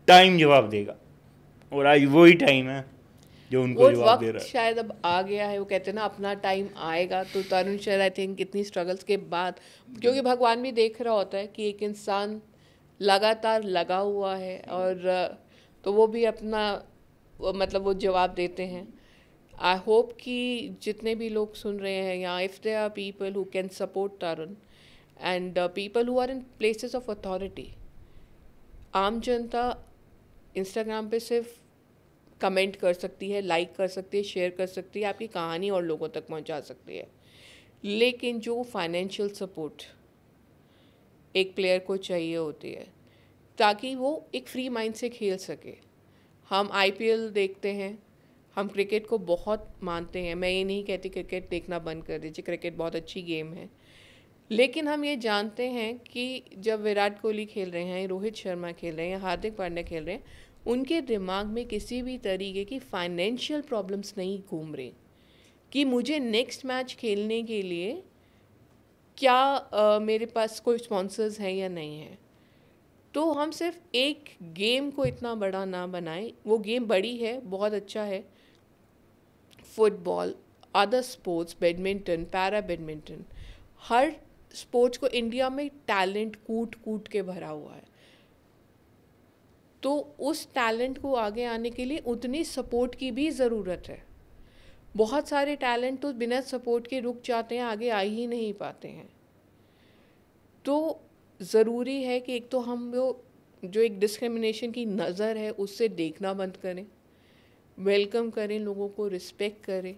टाइम जवाब देगा, और आज वही टाइम है जो उनको जवाब दे रहा है। शायद अब आ गया है। वो कहते हैं ना, अपना टाइम आएगा। तो तरुण शायद आई थिंक इतनी स्ट्रगल्स के बाद, क्योंकि भगवान भी देख रहा होता है कि एक इंसान लगातार लगा हुआ है, और तो वो भी अपना मतलब वो जवाब देते हैं। आई होप कि जितने भी लोग सुन रहे हैं यहाँ, if there are people who can support Tarun and people who are in places of authority, आम जनता इंस्टाग्राम पे सिर्फ कमेंट कर सकती है, लाइक कर सकती है, शेयर कर सकती है, आपकी कहानी और लोगों तक पहुंचा सकती है। लेकिन जो फाइनेंशियल सपोर्ट एक प्लेयर को चाहिए होती है ताकि वो एक फ्री माइंड से खेल सके। हम आईपीएल देखते हैं, हम क्रिकेट को बहुत मानते हैं। मैं ये नहीं कहती क्रिकेट देखना बंद कर दीजिए, क्रिकेट बहुत अच्छी गेम है। लेकिन हम ये जानते हैं कि जब विराट कोहली खेल रहे हैं, रोहित शर्मा खेल रहे हैं, हार्दिक पांड्या खेल रहे हैं, उनके दिमाग में किसी भी तरीके की फाइनेंशियल प्रॉब्लम्स नहीं घूम रही कि मुझे नेक्स्ट मैच खेलने के लिए क्या मेरे पास कोई स्पॉन्सर्स हैं या नहीं है। तो हम सिर्फ एक गेम को इतना बड़ा ना बनाएं। वो गेम बड़ी है, बहुत अच्छा है, football, other sports, badminton, para badminton, हर स्पोर्ट्स को इंडिया में टैलेंट कूट कूट के भरा हुआ है। तो उस टैलेंट को आगे आने के लिए उतनी सपोर्ट की भी ज़रूरत है। बहुत सारे टैलेंट तो बिना सपोर्ट के रुक जाते हैं, आगे आ ही नहीं पाते हैं। तो ज़रूरी है कि एक तो हम जो एक डिस्क्रिमिनेशन की नज़र है उससे देखना बंद करें, वेलकम करें, लोगों को रिस्पेक्ट करें,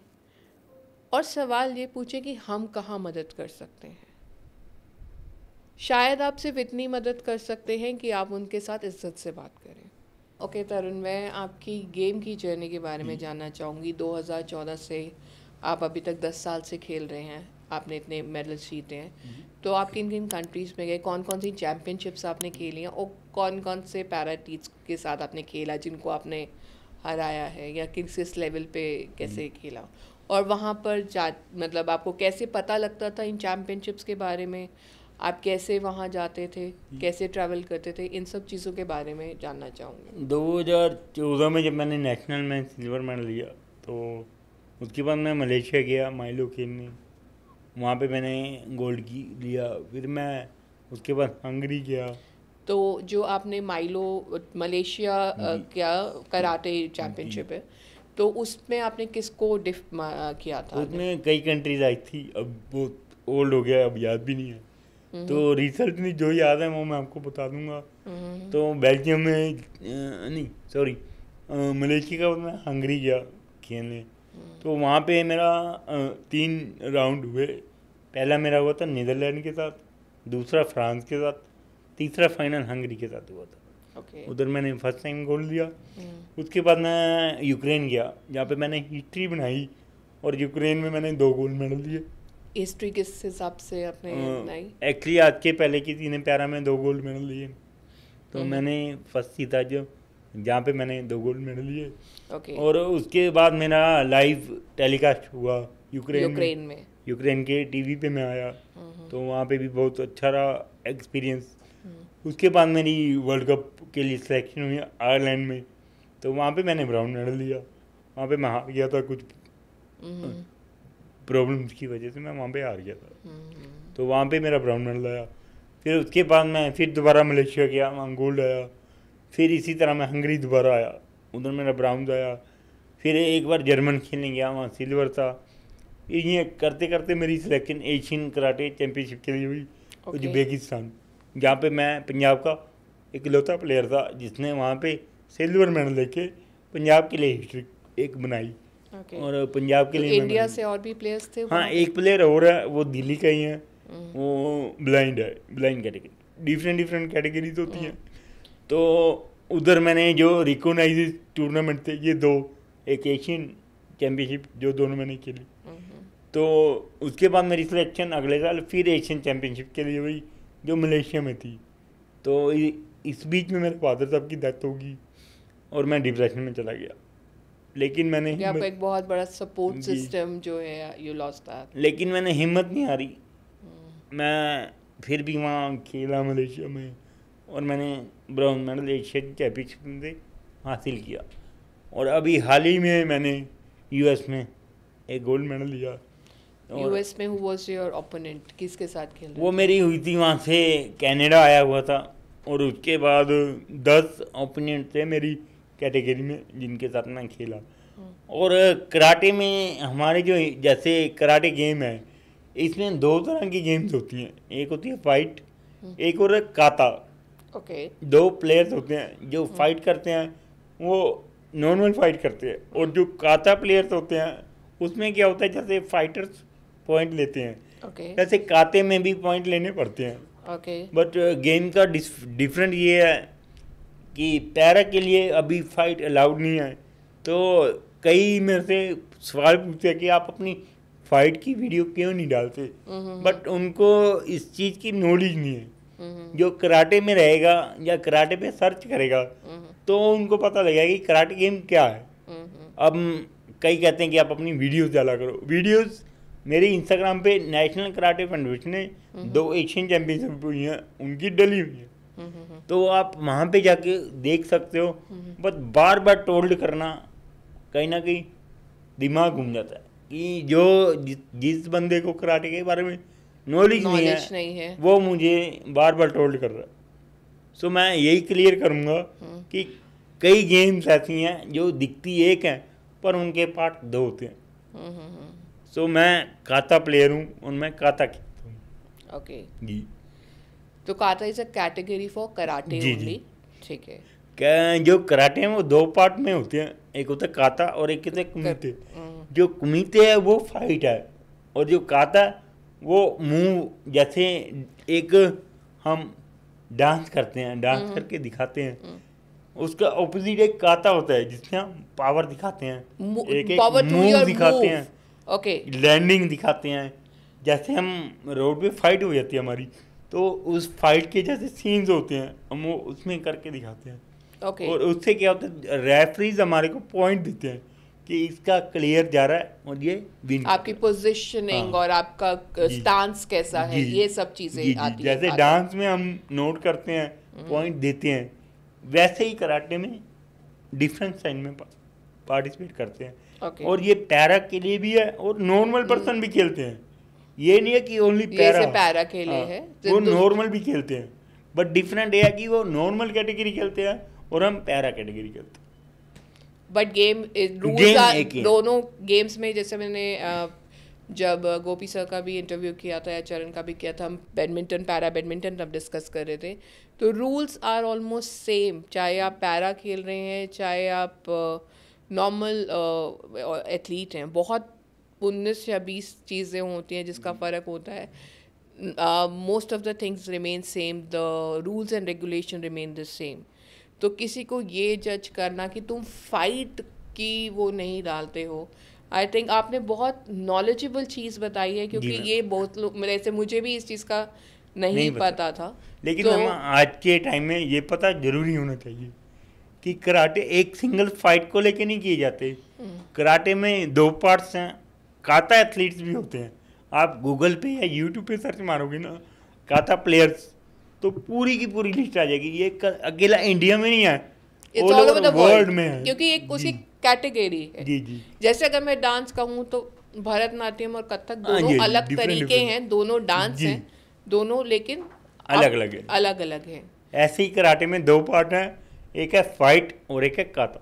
और सवाल ये पूछें कि हम कहाँ मदद कर सकते हैं। शायद आप सिर्फ इतनी मदद कर सकते हैं कि आप उनके साथ इज्जत से बात करें। ओके तरुण, मैं आपकी गेम की जर्नी के बारे में जानना चाहूँगी। 2014 से आप अभी तक 10 साल से खेल रहे हैं, आपने इतने मेडल्स जीते हैं। तो आप किन किन कंट्रीज़ में गए, कौन कौन सी चैम्पियनशिप्स आपने खेली हैं, और कौन कौन से पैरा एथलीट्स के साथ आपने खेला जिनको आपने हराया है, या किस लेवल पे कैसे खेला, और वहाँ पर मतलब आपको कैसे पता लगता था इन चैम्पियनशिप्स के बारे में, आप कैसे वहाँ जाते थे, कैसे ट्रैवल करते थे, इन सब चीज़ों के बारे में जानना चाहूँगी। 2014 में जब मैंने नेशनल में सिल्वर मेडल लिया, तो उसके बाद मैं मलेशिया गया माइलो खेलने, वहाँ पे मैंने गोल्ड की लिया। फिर मैं उसके बाद हंगरी गया। तो जो आपने मलेशिया क्या कराटे चैम्पियनशिप है, तो उसमें आपने किसको किया था? उसमें कई कंट्रीज आई थी, अब वो ओल्ड हो गया, अब याद भी नहीं है। तो रिजल्ट में जो याद है वो मैं आपको बता दूंगा। तो बेल्जियम में नहीं सॉरी मलेशिया का मैं हंगरी गया खेलने। तो वहाँ पे मेरा 3 राउंड हुए। पहला मेरा हुआ था नीदरलैंड के साथ, दूसरा फ्रांस के साथ, तीसरा फाइनल हंगरी के साथ हुआ था। ओके। उधर मैंने फर्स्ट टाइम गोल दिया। उसके बाद मैं यूक्रेन गया, जहाँ पे मैंने हिस्ट्री बनाई और यूक्रेन में मैंने 2 गोल्ड मेडल दिए। हिस्ट्री किस हिसाब से आपने बनाई? एक्चुअली आज के पहले किसी ने पैरा में 2 गोल्ड मेडल लिए, तो मैंने फर्स्ट जीता जो, जहाँ पे मैंने 2 गोल्ड मेडल लिए। ओके। और उसके बाद मेरा लाइव टेलीकास्ट हुआ यूक्रेन में। यूक्रेन के टीवी पे मैं आया, तो वहाँ पे भी बहुत अच्छा रहा एक्सपीरियंस। उसके बाद मेरी वर्ल्ड कप के लिए सिलेक्शन हुई आयरलैंड में, तो वहाँ पे मैंने ब्राउन मेडल लिया। वहाँ पे मैं हार गया था, कुछ प्रॉब्लम्स की वजह से मैं वहाँ पे हार गया था, तो वहाँ पे मेरा ब्राउन मेडल आया। फिर उसके बाद मैं फिर दोबारा मलेशिया गया, वहाँ गोल्ड आया। फिर इसी तरह मैं हंगरी दोबारा आया, उधर मेरा ब्राउन आया। फिर एक बार जर्मन खेलने गया, वहाँ सिल्वर था। ये करते करते मेरी सिलेक्शन एशियन कराटे चैम्पियनशिप के लिए हुई उज्बेकिस्तान, जहाँ पे मैं पंजाब का इकलौता प्लेयर था जिसने वहाँ पे सिल्वर मेडल लेके पंजाब के लिए हिस्ट्री एक बनाई। और पंजाब के तो लिए इंडिया से और भी प्लेयर्स थे? हाँ, एक प्लेयर और है, वो दिल्ली का ही है, वो ब्लाइंड है, ब्लाइंड कैटेगरी। डिफरेंट कैटेगरीज होती हैं। तो उधर मैंने जो रिकॉग्नाइज टूर्नामेंट थे ये 2, एक एशियन चैम्पियनशिप जो दोनों मैंने खेली। तो उसके बाद मेरी सिलेक्शन अगले साल फिर एशियन चैम्पियनशिप के लिए हुई जो मलेशिया में थी। तो इस बीच में मेरे फादर साहब की डेथ होगी और मैं डिप्रेशन में चला गया। लेकिन मैंने आपका एक बहुत बड़ा सपोर्ट सिस्टम जो है यू लॉस्ट दैट। लेकिन मैंने हिम्मत नहीं हारी, मैं फिर भी वहाँ खेला मलेशिया में और मैंने ब्राउन मेडल एशियन चैम्पियनशिप में हासिल किया। और अभी हाल ही में मैंने यूएस में एक गोल्ड मेडल लिया। यूएस में हु वाज योर ओपोनेंट? किसके साथ खेल रहे? वो मेरी हुई थी वहाँ से कनाडा आया हुआ था, और उसके बाद 10 ओपोनेंट थे मेरी कैटेगरी में जिनके साथ मैं खेला। और कराटे में हमारे जो जैसे कराटे गेम है, इसमें 2 तरह की गेम्स होती हैं। एक होती है फाइट, एक और है काता। ओके। 2 प्लेयर्स होते हैं जो फाइट करते हैं, वो नॉर्मल फाइट करते हैं। और जो काता प्लेयर्स होते हैं उसमें क्या होता है, जैसे फाइटर्स पॉइंट लेते हैं, जैसे काते में भी पॉइंट लेने पड़ते हैं। बट गेम का डिफरेंट ये है कि पैरा के लिए अभी फाइट अलाउड नहीं है। तो कई मेरे से सवाल पूछते हैं कि आप अपनी फाइट की वीडियो क्यों नहीं डालते, बट उनको इस चीज़ की नॉलेज नहीं है। जो कराटे में रहेगा या कराटे पे सर्च करेगा तो उनको पता लगेगा कि कराटे गेम क्या है। अब कई कहते हैं कि आप अपनी वीडियोस डाला करो। वीडियोस मेरी इंस्टाग्राम पे नेशनल कराटे फेडरेशन ने 2 एशियन चैम्पियनशिप हुई हैं, उनकी डली हुई है, तो आप वहाँ पे जाके देख सकते हो। बट बार बार टोल्ड करना कहीं ना कहीं दिमाग घूम जाता है कि जो जिस बंदे को कराटे के बारे में नॉलेज नहीं है वो मुझे बार बार टोल्ड कर रहा है। सो मैं यही क्लियर करूँगा कि कई गेम्स ऐसी हैं जो दिखती एक हैं पर उनके पार्ट 2 होते हैं। सो मैं काता प्लेयर हूँ और मैं काता खेलता हूँ। ओके जी। तो काता is a category for karate only? ठीक है। क्या जो कराटे हैं वो 2 पार्ट में होते हैं, एक होता है काता और एक होता है कुमिते। जो कुमिते है वो फाइट है, और जो काता वो मूव, जैसे एक हम डांस करते हैं, डांस करके दिखाते हैं, उसका ऑपोजिट एक काता होता है जिसमें हम पावर दिखाते हैं, एक मूव दिखाते हैं, ओके, लैंडिंग दिखाते हैं। जैसे हम रोड पे फाइट हो जाती है हमारी, तो उस फाइट के जैसे सीन्स होते हैं हम वो उसमें करके दिखाते हैं। ओके। और उससे क्या होता है, रेफरीज हमारे को पॉइंट देते हैं कि इसका क्लियर जा रहा है और ये विन। आपकी पोजीशनिंग और आपका स्टांस कैसा है, ये सब चीजें आती हैं। जैसे डांस में हम नोट करते हैं, पॉइंट देते हैं, वैसे ही कराटे में डिफरेंट साइन में पार्टिसिपेट करते हैं। और ये पैरा के लिए भी है और नॉर्मल पर्सन भी खेलते हैं। ये नहीं है कि ओनली पैरा के लिए है, वो नॉर्मल भी खेलते हैं। बट डिफरेंट है कि वो नॉर्मल कैटेगरी खेलते हैं और हम पैरा कैटेगरी खेलते हैं। बट गेम रूल्स आर दोनों गेम्स में। जैसे मैंने जब गोपी सर का भी इंटरव्यू किया था या चरण का भी किया था, हम बैडमिंटन पैरा बैडमिंटन तब डिस्कस कर रहे थे, तो रूल्स आर ऑलमोस्ट सेम, चाहे आप पैरा खेल रहे हैं चाहे आप नॉर्मल एथलीट हैं। बहुत 19 या 20 चीज़ें होती हैं जिसका फ़र्क होता है। most of the things remain same, the rules and regulation remain the same. तो किसी को ये जज करना कि तुम फाइट की वो नहीं डालते हो, आई थिंक आपने बहुत नॉलेजेबल चीज़ बताई है, क्योंकि ये बहुत लोग मेरे से, मुझे भी इस चीज़ का नहीं पता था. लेकिन मैम आज के टाइम में ये पता जरूरी होना चाहिए कि कराटे एक सिंगल फाइट को लेके नहीं किए जाते. कराटे में 2 पार्ट्स हैं. काता एथलीट्स भी होते हैं. आप गूगल पे या यूट्यूब पे सर्च मारोगे ना काता प्लेयर्स, तो पूरी की पूरी लिस्ट आ जाएगी. ये अकेला इंडिया में नहीं है, ऑल ओवर वर्ल्ड में है, क्योंकि एक उसकी कैटेगरी है. जी जी. जैसे अगर मैं डांस कहूँ तो भरतनाट्यम और कथक दोनों अलग तरीके हैं, दोनों डांस हैं, दोनों लेकिन अलग अलग है. ऐसे ही कराटे में 2 पार्ट हैं, एक है फाइट और एक है काता.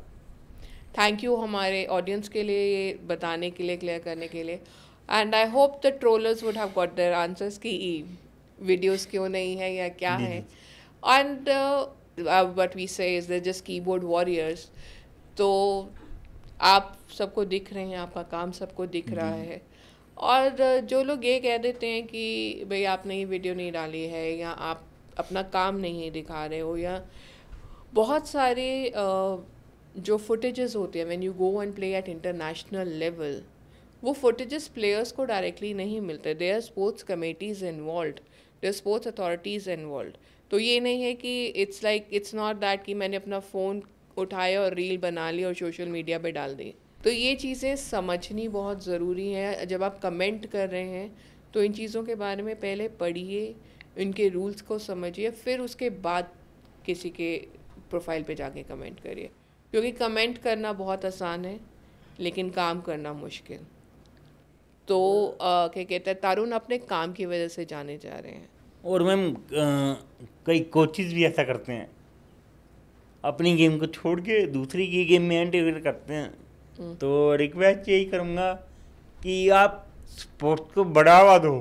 थैंक यू हमारे ऑडियंस के लिए ये बताने के लिए, क्लियर करने के लिए. And I hope the trollers would have got their answers कि वीडियोस क्यों नहीं है या क्या है. एंड व्हाट वी से is they just keyboard warriors. तो आप सबको दिख रहे हैं, आपका काम सबको दिख रहा है. और जो लोग ये कह देते हैं कि भाई आपने ये वीडियो नहीं डाली है, या आप अपना काम नहीं दिखा रहे हो, या बहुत सारे जो फुटेजेस होते हैं when you go and play at international level, वो फुटेजेस प्लेयर्स को डायरेक्टली नहीं मिलते. There are sports committees involve, there are sports authorities involve. तो ये नहीं है कि इट्स नॉट दैट कि मैंने अपना फ़ोन उठाया और रील बना ली और सोशल मीडिया पे डाल दी. तो ये चीज़ें समझनी बहुत ज़रूरी है. जब आप कमेंट कर रहे हैं तो इन चीज़ों के बारे में पहले पढ़िए, इनके रूल्स को समझिए, फिर उसके बाद किसी के प्रोफाइल पे जाके कमेंट करिए. क्योंकि कमेंट करना बहुत आसान है लेकिन काम करना मुश्किल. तो क्या कहते हैं, तारुण अपने काम की वजह से जाने जा रहे हैं. और मैम कई कोचेस भी ऐसा करते हैं, अपनी गेम को छोड़ के दूसरी की गेम में इंटरफेयर करते हैं. तो रिक्वेस्ट यही करूँगा कि आप स्पोर्ट्स को बढ़ावा दो,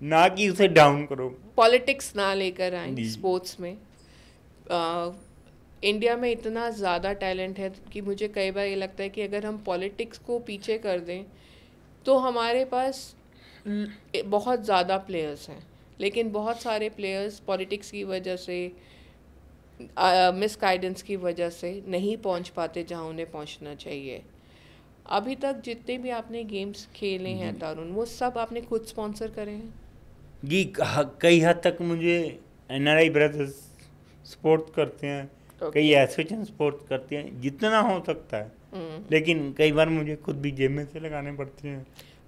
ना कि उसे डाउन करो. पॉलिटिक्स ना लेकर आए स्पोर्ट्स में. इंडिया में इतना ज़्यादा टैलेंट है कि मुझे कई बार ये लगता है कि अगर हम पॉलिटिक्स को पीछे कर दें तो हमारे पास बहुत ज़्यादा प्लेयर्स हैं, लेकिन बहुत सारे प्लेयर्स पॉलिटिक्स की वजह से, मिसगाइडेंस की वजह से नहीं पहुंच पाते जहां उन्हें पहुंचना चाहिए. अभी तक जितने भी आपने गेम्स खेले हैं तारुण, वो सब आपने खुद स्पॉन्सर करे हैं? जी, कई हद तक मुझे NRI ब्रदर्स सपोर्ट करते हैं, कई एसोसिएशन सपोर्ट करते हैं, जितना हो सकता है. लेकिन कई बार मुझे खुद भी जेब में से लगाने पड़ते हैं.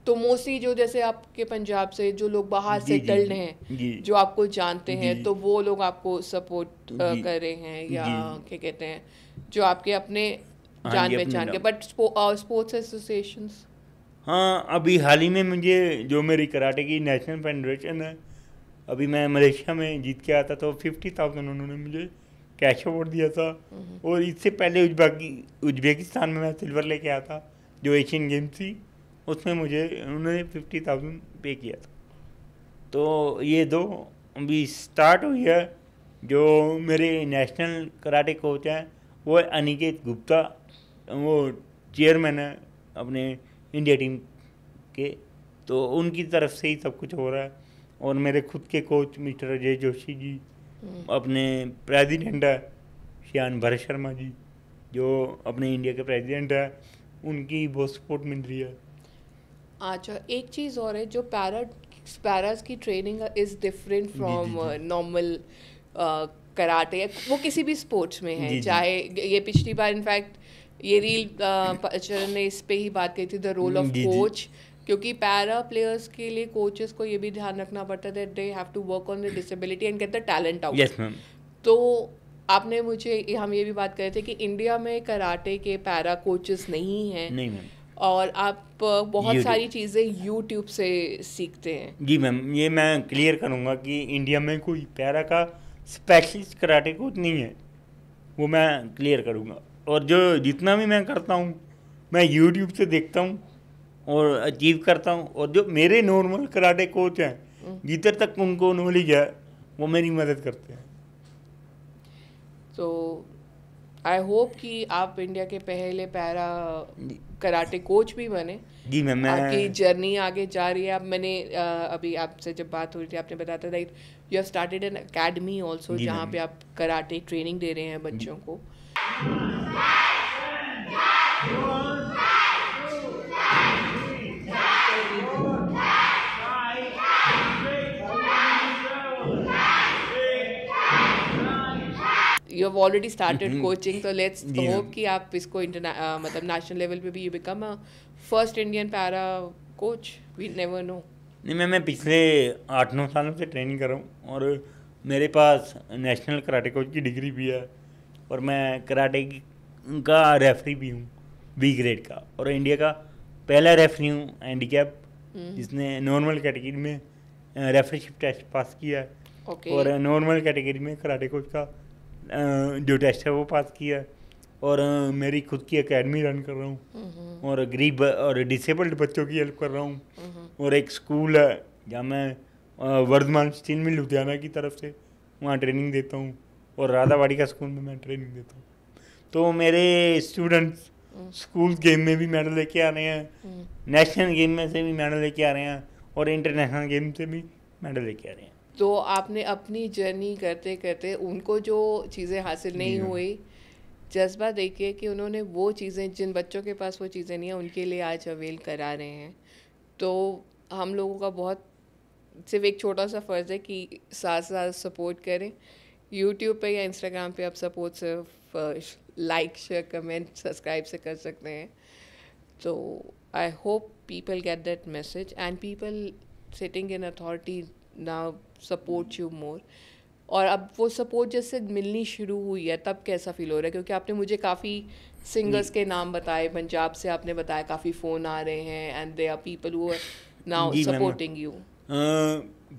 तो मोस्टली जो जैसे आपके पंजाब से जो लोग बाहर से टल्ड हैं, जो आपको जानते हैं, तो वो लोग आपको सपोर्ट कर रहे हैं, या क्या कहते हैं, जो आपके अपने जान पहचान के. बट स्पोर्ट्स एसोसिएशंस, हाँ, अभी हाल ही में मुझे जो मेरी कराटे की नेशनल फेडरेशन है, अभी मैं मलेशिया में जीत के आया था, तो 50,000 उन्होंने मुझे कैश अवार्ड दिया था. और इससे पहले उज्बेकिस्तान में मैं सिल्वर लेके आया था, जो एशियन गेम्स थी, उसमें मुझे उन्होंने 50,000 पे किया था. तो ये 2 अभी स्टार्ट हुई है. जो मेरे नेशनल कराटे कोच हैं वो है अनिकेत गुप्ता, वो चेयरमैन है अपने इंडिया टीम के. तो उनकी तरफ से ही सब कुछ हो रहा है. और मेरे खुद के कोच मिस्टर अजय जोशी जी, अपने प्रेसिडेंट है श्यान भरत शर्मा जी, जो अपने इंडिया के प्रेसिडेंट है, उनकी बहुत सपोर्ट मिल रही है. अच्छा, एक चीज़ और है, जो पैरास की training is different from normal karate, वो किसी भी स्पोर्ट्स में है. चाहे ये पिछली बार इनफैक्ट ये रील चरण ने इस पे ही बात कही थी, द रोल ऑफ कोच. क्योंकि पैरा प्लेयर्स के लिए कोचेस को ये भी ध्यान रखना पड़ता है that they have to work on the disability and get the talent out. Yes ma'am. तो आपने हम ये भी बात कर रहे थे कि इंडिया में कराटे के पैरा कोचेस नहीं हैं. नहीं मैम. और आप बहुत सारी चीज़ें यूट्यूब से सीखते हैं. जी मैम, ये मैं क्लियर करूँगा कि इंडिया में कोई पैरा का स्पेशलिस्ट कराटे कोच नहीं है, वो मैं क्लियर करूँगा. और जो जितना भी मैं करता हूँ, मैं यूट्यूब से देखता हूँ और अचीव करता हूँ. और जो मेरे नॉर्मल कराटे कोच हैं, जिधर तक उनको नॉलेज है, वो मेरी मदद करते हैं. तो आई होप कि आप इंडिया के पहले पैरा कराटे कोच भी बने। जी मैम, आपकी मैं जर्नी आगे जा रही है। अब मैंने अभी आपसे जब बात हो रही थी आपने बताया था that you have started an academy also, जी जहाँ मैम। पे आप कराटे ट्रेनिंग दे रहे हैं बच्चों को। You have already started coaching, तो लेट्स जी होप मैम। कि आप इसको मतलब नेशनल लेवल पे भी you become a first Indian para coach, we never know. नहीं मैम, मैं पिछले 8-9 सालों से ट्रेनिंग कर रहा हूँ और मेरे पास नेशनल कराटे कोच की डिग्री भी है और मैं का रेफरी भी हूँ बी ग्रेड का, और इंडिया का पहला रेफरी हूँ हैंडीकैप जिसने नॉर्मल कैटेगरी में रेफरीशिप टेस्ट पास किया है। ओके। और नॉर्मल कैटेगरी में कराटे कोच का जो टेस्ट है वो पास किया है। और मेरी खुद की एकेडमी रन कर रहा हूँ और गरीब और डिसेबल्ड बच्चों की हेल्प कर रहा हूँ। और एक स्कूल है जहाँ मैं वर्धमान स्टील मिल लुधियाना की तरफ से वहाँ ट्रेनिंग देता हूँ, और राधावाड़ी का स्कूल में मैं ट्रेनिंग देता हूँ। तो मेरे स्टूडेंट्स स्कूल गेम में भी मेडल लेके आ रहे हैं, नेशनल गेम में से भी मेडल लेके आ रहे हैं, और इंटरनेशनल गेम से भी मेडल लेके आ रहे हैं। तो आपने अपनी जर्नी करते करते उनको जो चीज़ें हासिल नहीं हुई, जज्बा देखिए कि उन्होंने वो चीज़ें, जिन बच्चों के पास वो चीज़ें नहीं हैं, उनके लिए आज अवेल करा रहे हैं। तो हम लोगों का बहुत सिर्फ एक छोटा सा फ़र्ज़ है कि साथ साथ सपोर्ट करें। यूट्यूब पे या इंस्टाग्राम पे आप सपोर्ट सिर्फ लाइक शेयर कमेंट सब्सक्राइब से कर सकते हैं। तो I hope people get that message and people sitting in authority now support you more. और अब वो सपोर्ट जैसे मिलनी शुरू हुई है, तब कैसा फील हो रहा है? क्योंकि आपने मुझे काफ़ी सिंगर्स के नाम बताए, पंजाब से आपने बताया काफ़ी फ़ोन आ रहे हैं and they are people who are now जी मैम, सपोर्टिंग यू।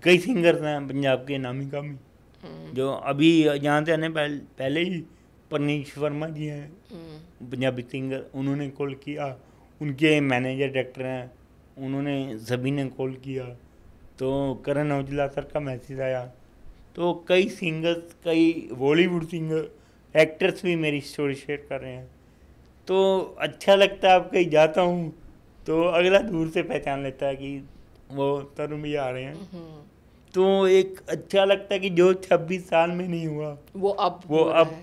कई सिंगर्स हैं पंजाब के नामी कामी जो अभी जानते हैं। पहले ही परनीश वर्मा जी हैं पंजाबी सिंगर, उन्होंने कॉल किया। उनके मैनेजर डायरेक्टर हैं, उन्होंने सभी ने कॉल किया। तो करण औजला सर का मैसेज आया। तो कई सिंगर्स, कई बॉलीवुड सिंगर, एक्टर्स भी मेरी स्टोरी शेयर कर रहे हैं। तो अच्छा लगता है। अब कहीं जाता हूँ तो अगला दूर से पहचान लेता है कि वो तरुण भैया आ रहे हैं। तो एक अच्छा लगता है कि जो 26 साल में नहीं हुआ वो अब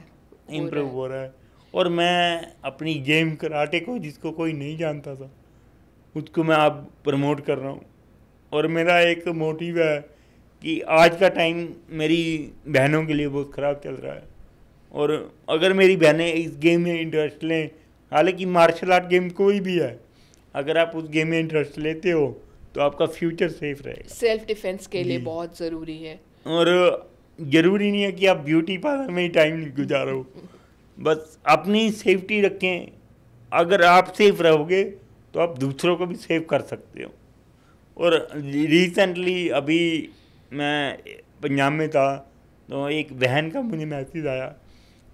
इम्प्रूव हो रहा है। और मैं अपनी गेम कराटे को, जिसको कोई नहीं जानता था, उसको मैं अब प्रमोट कर रहा हूँ। और मेरा एक मोटिव है कि आज का टाइम मेरी बहनों के लिए बहुत ख़राब चल रहा है, और अगर मेरी बहनें इस गेम में इंटरेस्ट लें, हालांकि मार्शल आर्ट गेम कोई भी है, अगर आप उस गेम में इंटरेस्ट लेते हो तो आपका फ्यूचर सेफ रहेगा। सेल्फ डिफेंस के लिए बहुत ज़रूरी है। और ज़रूरी नहीं है कि आप ब्यूटी पार्लर में ही टाइम गुजारो, बस अपनी सेफ्टी रखें। अगर आप सेफ रहोगे तो आप दूसरों को भी सेव कर सकते हो। और रिसेंटली अभी मैं पंजाब में था तो एक बहन का मुझे मैसेज आया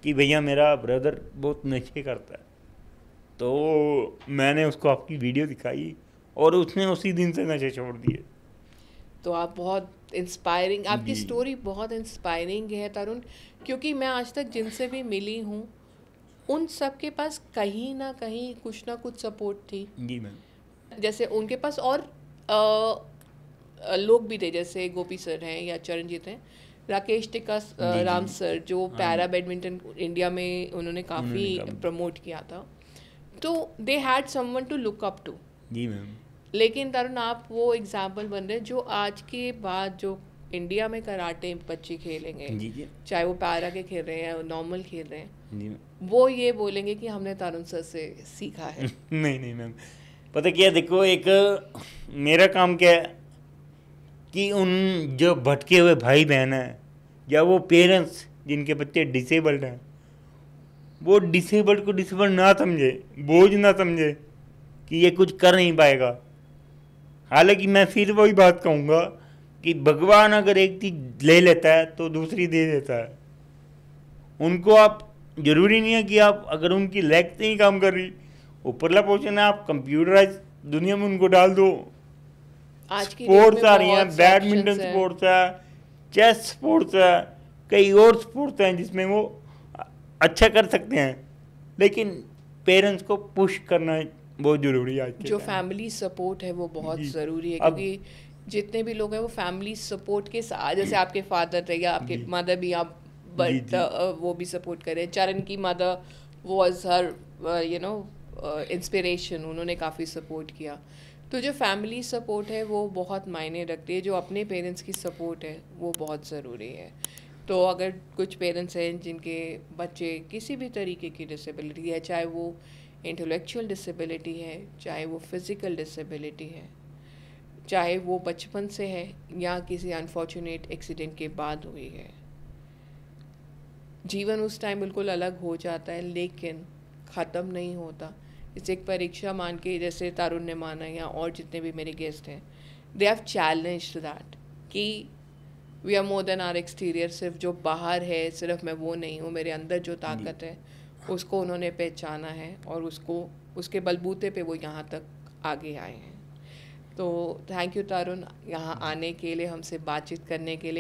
कि भैया मेरा ब्रदर बहुत नशे करता है। तो मैंने उसको आपकी वीडियो दिखाई और उसने उसी दिन से नशे छोड़ दिए। तो आप बहुत इंस्पायरिंग, आपकी जी। स्टोरी बहुत इंस्पायरिंग है तरुण, क्योंकि मैं आज तक जिनसे भी मिली हूँ उन सब के पास कहीं ना कुछ सपोर्ट थी। जी मैम। जैसे उनके पास और लोग भी थे, जैसे गोपी सर हैं या चरणजीत हैं, राकेश टिक्का जी। राम सर जो हाँ पैरा जी। बैडमिंटन इंडिया में उन्होंने काफ़ी काफ़ी- प्रमोट किया था। तो they had someone to look up to. जी मैम। लेकिन तरुण आप वो एग्जाम्पल बन रहे हैं जो आज के बाद जो इंडिया में कराटे बच्चे खेलेंगे, जी जी चाहे वो पैरा के खेल रहे हैं नॉर्मल खेल रहे हैं, जी मैम। वो ये बोलेंगे कि हमने तरुण सर से सीखा है। नहीं मैम, पता क्या, देखो एक मेरा काम क्या है कि उन जो भटके हुए भाई बहन हैं या वो पेरेंट्स जिनके बच्चे डिसेबल्ड हैं, वो डिसेबल्ड को डिसेबल्ड ना समझे, बोझ ना समझे कि ये कुछ कर नहीं पाएगा। हालांकि मैं फिर वही बात कहूँगा कि भगवान अगर एक चीज़ ले लेता है तो दूसरी दे देता है। उनको आप, जरूरी नहीं है कि आप अगर उनकी लेग नहीं काम कर रही, ऊपरला पोर्शन है, आप कंप्यूटराइज दुनिया में उनको डाल दो। आज की स्पोर्ट्स आ रही हैं, बहुत से बैडमिंटन options हैं। स्पोर्ट्स है, चेस स्पोर्ट्स है, कई और स्पोर्ट्स हैं जिसमें वो अच्छा कर सकते हैं, लेकिन पेरेंट्स को पुश करना बहुत ज़रूरी है आज के जो टाइम। फैमिली सपोर्ट है वो बहुत जी। ज़रूरी है, अब- क्योंकि जितने भी लोग हैं वो फैमिली सपोर्ट के साथ, जैसे आपके फादर थे या आपके जी। मदर भी, आप जी, बट जी। वो भी सपोर्ट करें। चरण की मदर वाज हर इंस्पिरेशन, उन्होंने काफ़ी सपोर्ट किया। तो जो फैमिली सपोर्ट है वो बहुत मायने रखती है, जो अपने पेरेंट्स की सपोर्ट है वो बहुत ज़रूरी है। तो अगर कुछ पेरेंट्स हैं जिनके बच्चे किसी भी तरीके की डिसेबिलिटी है, चाहे वो इंटेलेक्चुअल डिसेबिलिटी है, चाहे वो फिज़िकल डिसेबिलिटी है, चाहे वो बचपन से है या किसी अनफॉर्चुनेट एक्सीडेंट के बाद हुई है, जीवन उस टाइम बिल्कुल अलग हो जाता है, लेकिन ख़त्म नहीं होता। इसे एक परीक्षा मान के, जैसे तारुण ने माना या और जितने भी मेरे गेस्ट हैं, दे हैव चैलेंज्ड दैट कि we are more than are exterior. सिर्फ जो बाहर है सिर्फ मैं वो नहीं हूँ, मेरे अंदर जो ताकत है उसको उन्होंने पहचाना है और उसको, उसके बलबूते पे वो यहाँ तक आगे आए हैं। तो थैंक यू तारुण, यहाँ आने के लिए, हमसे बातचीत करने के लिए।